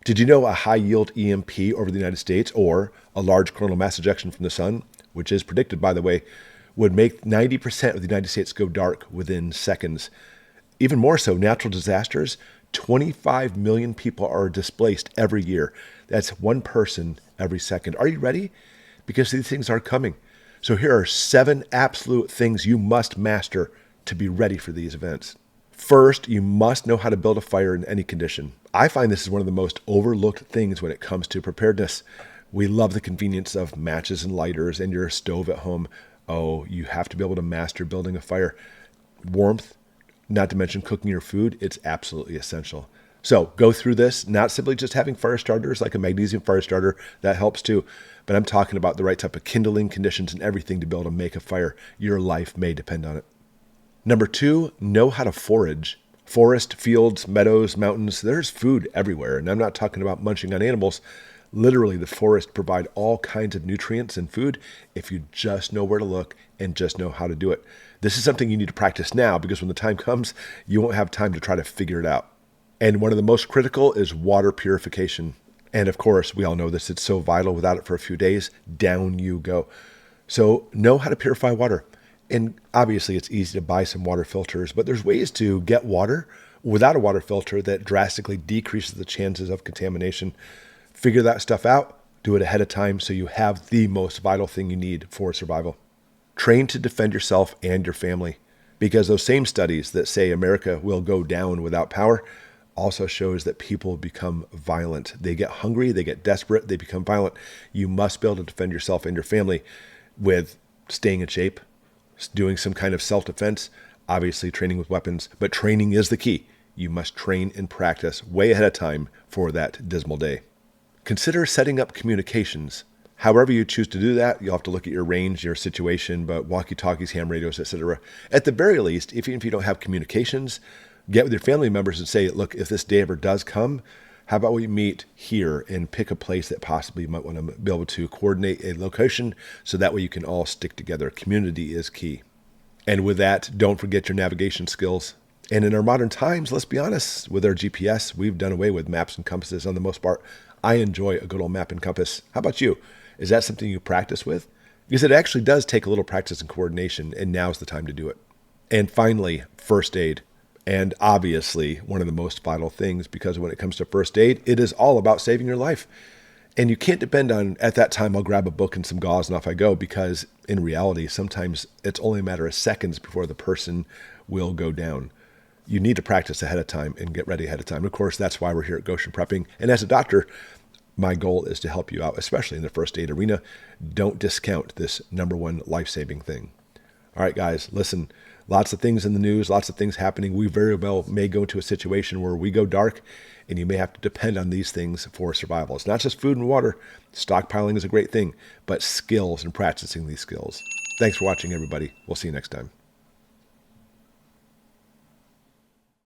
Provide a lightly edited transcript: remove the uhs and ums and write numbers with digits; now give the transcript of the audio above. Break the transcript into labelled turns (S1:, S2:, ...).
S1: Did you know a high-yield EMP over the United States or a large coronal mass ejection from the sun, which is predicted, by the way, would make 90% of the United States go dark within seconds? Even more so, natural disasters, 25 million people are displaced every year. That's one person every second. Are you ready? Because these things are coming. So here are 7 absolute things you must master to be ready for these events. First, you must know how to build a fire in any condition. I find this is one of the most overlooked things when it comes to preparedness. We love the convenience of matches and lighters and your stove at home. Oh, you have to be able to master building a fire. Warmth, not to mention cooking your food, it's absolutely essential. So go through this, not simply just having fire starters like a magnesium fire starter, that helps too, but I'm talking about the right type of kindling conditions and everything to be able to make a fire. Your life may depend on it. Number 2, know how to forage. Forest, fields, meadows, mountains, there's food everywhere. And I'm not talking about munching on animals. Literally, the forest provide all kinds of nutrients and food if you just know where to look and just know how to do it. This is something you need to practice now because when the time comes, you won't have time to try to figure it out. And one of the most critical is water purification. And of course, we all know this, it's so vital. Without it for a few days, down you go. So know how to purify water. And obviously it's easy to buy some water filters, but there's ways to get water without a water filter that drastically decreases the chances of contamination. Figure that stuff out, do it ahead of time so you have the most vital thing you need for survival. Train to defend yourself and your family, because those same studies that say America will go down without power also shows that people become violent. They get hungry, they get desperate, they become violent. You must be able to defend yourself and your family with staying in shape, doing some kind of self-defense, obviously training with weapons, but training is the key. You must train and practice way ahead of time for that dismal day. Consider setting up communications. However you choose to do that, you'll have to look at your range, your situation, but walkie-talkies, ham radios, etc. At the very least, even if you don't have communications, get with your family members and say, look, if this day ever does come, how about we meet here and pick a place that possibly you might want to be able to coordinate a location so that way you can all stick together. Community is key. And with that, don't forget your navigation skills. And in our modern times, let's be honest, with our GPS, we've done away with maps and compasses on the most part. I enjoy a good old map and compass. How about you? Is that something you practice with? Because it actually does take a little practice and coordination, and now's the time to do it. And finally, first aid. And obviously, one of the most vital things, because when it comes to first aid, it is all about saving your life. And you can't depend on, at that time, I'll grab a book and some gauze and off I go, because in reality, sometimes it's only a matter of seconds before the person will go down. You need to practice ahead of time and get ready ahead of time. Of course, that's why we're here at Goshen Prepping. And as a doctor, my goal is to help you out, especially in the first aid arena. Don't discount this #1 life-saving thing. All right, guys, listen. Lots of things in the news, lots of things happening. We very well may go into a situation where we go dark, and you may have to depend on these things for survival. It's not just food and water. Stockpiling is a great thing, but skills and practicing these skills. Thanks for watching, everybody. We'll see you next time.